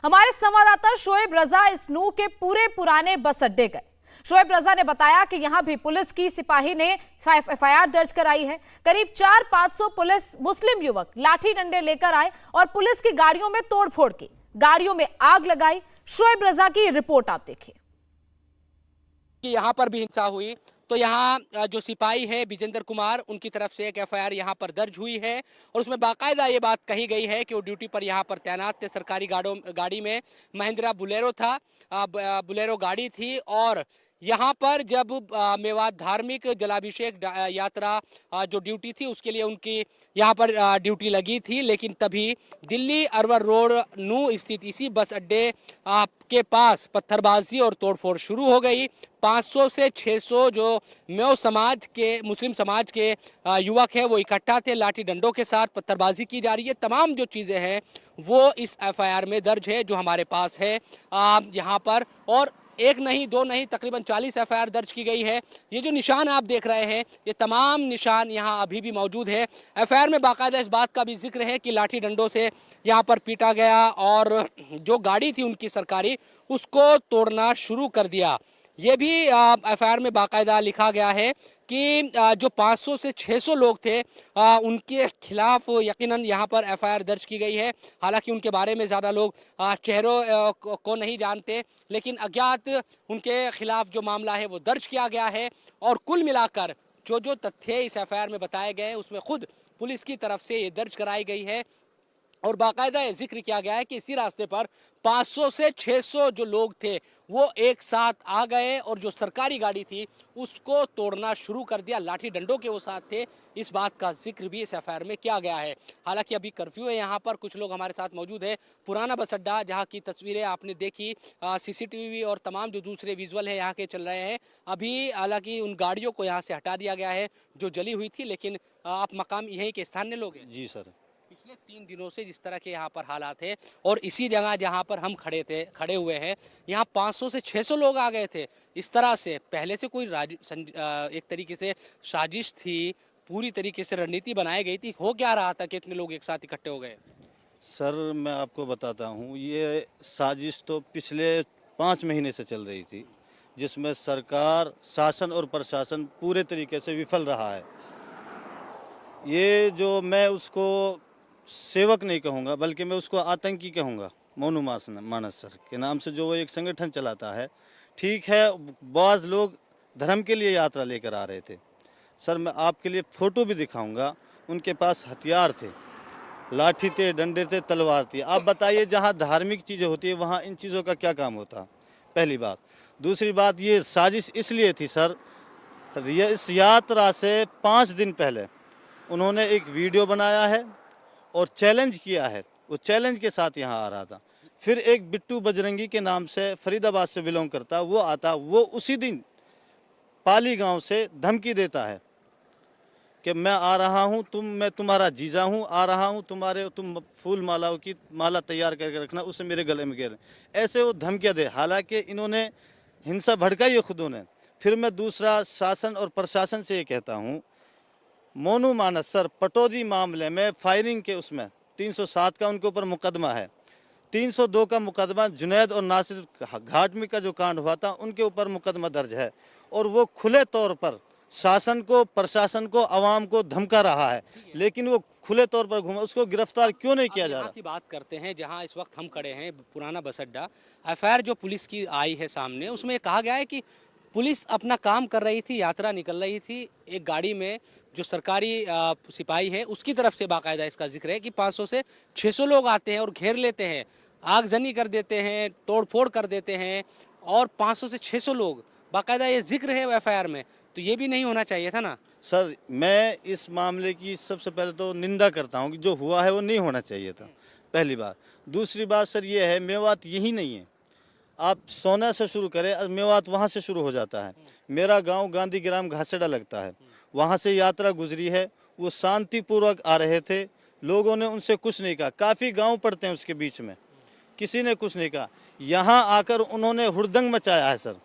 हमारे संवाददाता शोएब रजा इस नू के पूरे पुराने बस अड्डे गए। शोएब रजा ने बताया कि यहां भी पुलिस की सिपाही ने एफआईआर दर्ज कराई है। करीब 400-500 पुलिस मुस्लिम युवक लाठी डंडे लेकर आए और पुलिस की गाड़ियों में तोड़फोड़ की, गाड़ियों में आग लगाई। शोएब रजा की रिपोर्ट आप देखिए। यहाँ पर भी हिंसा हुई तो यहाँ जो सिपाही है विजेंद्र कुमार, उनकी तरफ से एक एफआईआर यहाँ पर दर्ज हुई है और उसमें बाकायदा ये बात कही गई है कि वो ड्यूटी पर यहाँ पर तैनात थे। सरकारी गाड़ी में महिंद्रा बुलेरो था, बुलेरो गाड़ी थी और यहाँ पर जब मेवात धार्मिक जलाभिषेक यात्रा जो ड्यूटी थी उसके लिए उनकी यहाँ पर ड्यूटी लगी थी, लेकिन तभी दिल्ली अरवर रोड नू स्थित इसी बस अड्डे के पास पत्थरबाजी और तोड़फोड़ शुरू हो गई। 500 से 600 जो मेव समाज के, मुस्लिम समाज के युवक हैं वो इकट्ठा थे, लाठी डंडों के साथ पत्थरबाजी की जा रही है। तमाम जो चीज़ें हैं वो इस एफआईआर में दर्ज है जो हमारे पास है यहाँ पर, और एक नहीं दो नहीं तकरीबन 40 एफआईआर दर्ज की गई है। ये जो निशान आप देख रहे हैं ये तमाम निशान यहाँ अभी भी मौजूद है। एफआईआर में बाकायदा इस बात का भी जिक्र है कि लाठी डंडों से यहाँ पर पीटा गया और जो गाड़ी थी उनकी सरकारी उसको तोड़ना शुरू कर दिया। ये भी एफआईआर में बाकायदा लिखा गया है कि जो 500 से 600 लोग थे उनके खिलाफ यकीनन यहाँ पर एफआईआर दर्ज की गई है। हालांकि उनके बारे में ज़्यादा लोग चेहरों को नहीं जानते, लेकिन अज्ञात उनके खिलाफ जो मामला है वो दर्ज किया गया है। और कुल मिलाकर जो तथ्य इस एफआईआर में बताए गए हैं उसमें खुद पुलिस की तरफ से ये दर्ज कराई गई है और बाकायदा ये जिक्र किया गया है कि इसी रास्ते पर 500 से 600 जो लोग थे वो एक साथ आ गए और जो सरकारी गाड़ी थी उसको तोड़ना शुरू कर दिया। लाठी डंडों के वो साथ थे, इस बात का जिक्र भी इस एफआईआर में किया गया है। हालांकि अभी कर्फ्यू है यहाँ पर, कुछ लोग हमारे साथ मौजूद है। पुराना बस अड्डा जहाँ की तस्वीरें आपने देखी, सीसीटीवी और तमाम जो दूसरे विजुअल है यहाँ के चल रहे हैं। अभी हालांकि उन गाड़ियों को यहाँ से हटा दिया गया है जो जली हुई थी, लेकिन आप मकाम यहीं के स्थानीय लोग हैं? जी सर, पिछले 3 दिनों से जिस तरह के यहाँ पर हालात है और इसी जगह जहाँ पर हम खड़े हुए हैं यहाँ 500 से 600 लोग आ गए थे। इस तरह से पहले से कोई एक तरीके से साजिश थी, पूरी तरीके से रणनीति बनाई गई थी? हो क्या रहा था कि इतने लोग एक साथ इकट्ठे हो गए? सर मैं आपको बताता हूँ, ये साजिश तो पिछले 5 महीने से चल रही थी, जिसमें सरकार, शासन और प्रशासन पूरे तरीके से विफल रहा है। ये जो मैं उसको सेवक नहीं कहूँगा बल्कि मैं उसको आतंकी कहूँगा, मोनू मानस सर के नाम से जो वो एक संगठन चलाता है। ठीक है, बाज़ लोग धर्म के लिए यात्रा लेकर आ रहे थे। सर मैं आपके लिए फ़ोटो भी दिखाऊंगा, उनके पास हथियार थे, लाठी थे, डंडे थे, तलवार थी। आप बताइए जहाँ धार्मिक चीज़ें होती है वहाँ इन चीज़ों का क्या काम होता? पहली बात। दूसरी बात, ये साजिश इसलिए थी सर, इस यात्रा से 5 दिन पहले उन्होंने एक वीडियो बनाया है और चैलेंज किया है। वो चैलेंज के साथ यहाँ आ रहा था। फिर एक बिट्टू बजरंगी के नाम से फरीदाबाद से बिलोंग करता, वो आता, वो उसी दिन पाली गांव से धमकी देता है कि मैं आ रहा हूँ, मैं तुम्हारा जीजा हूँ, आ रहा हूँ, तुम फूल मालाओं की माला तैयार करके रखना, उसे मेरे गले में गिर, ऐसे वो धमकियाँ दे। हालांकि इन्होंने हिंसा भड़काई है खुद ने। फिर मैं दूसरा शासन और प्रशासन से ये कहता हूँ, मोनू मानस सर पटौदी मामले में फायरिंग के उसमें 307 का उनके ऊपर मुकदमा है, 302 का मुकदमा जुनैद और नासिर घाट में का जो कांड हुआ था उनके ऊपर मुकदमा दर्ज है। और वो खुले तौर पर शासन को, प्रशासन को, आवाम को धमका रहा है, लेकिन वो खुले तौर पर घूमा, उसको गिरफ्तार क्यों नहीं किया जा रहा? की बात करते हैं जहां इस वक्त हम खड़े हैं, पुराना बस अड्डा। एफआईआर जो पुलिस की आई है सामने, उसमें कहा गया है कि पुलिस अपना काम कर रही थी, यात्रा निकल रही थी, एक गाड़ी में जो सरकारी सिपाही है उसकी तरफ से बाकायदा इसका जिक्र है कि 500 से 600 लोग आते हैं और घेर लेते हैं, आगजनी कर देते हैं, तोड़फोड़ कर देते हैं और 500 से 600 लोग, बाकायदा ये जिक्र है एफआईआर में। तो ये भी नहीं होना चाहिए था ना सर? मैं इस मामले की सबसे पहले तो निंदा करता हूँ कि जो हुआ है वो नहीं होना चाहिए था, पहली बात। दूसरी बात सर ये है, मेवात यही नहीं है, आप सोना से शुरू करें, मेवात वहाँ से शुरू हो जाता है। मेरा गांव गांधी ग्राम घासेड़ा लगता है, वहाँ से यात्रा गुजरी है, वो शांतिपूर्वक आ रहे थे, लोगों ने उनसे कुछ नहीं कहा। काफ़ी गांव पड़ते हैं उसके बीच में, किसी ने कुछ नहीं कहा। यहाँ आकर उन्होंने हुड़दंग मचाया है सर,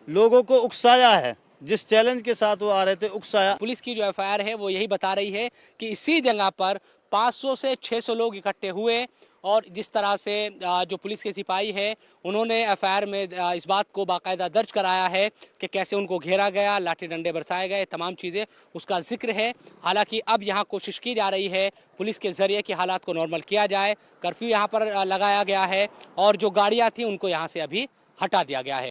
लोगों को उकसाया है, जिस चैलेंज के साथ वो आ रहे थे उकसाया। पुलिस की जो एफआईआर है वो यही बता रही है कि इसी जगह पर 500 से 600 लोग इकट्ठे हुए और जिस तरह से जो पुलिस के सिपाही है उन्होंने एफआईआर में इस बात को बाकायदा दर्ज कराया है कि कैसे उनको घेरा गया, लाठी डंडे बरसाए गए, तमाम चीज़ें उसका जिक्र है। हालांकि अब यहाँ कोशिश की जा रही है पुलिस के जरिए कि हालात को नॉर्मल किया जाए। कर्फ्यू यहाँ पर लगाया गया है और जो गाड़ियाँ थी उनको यहाँ से अभी हटा दिया गया है।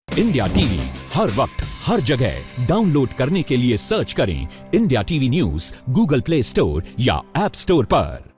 इंडिया टीवी हर वक्त हर जगह डाउनलोड करने के लिए सर्च करें India TV news Google play store या ऐप स्टोर पर।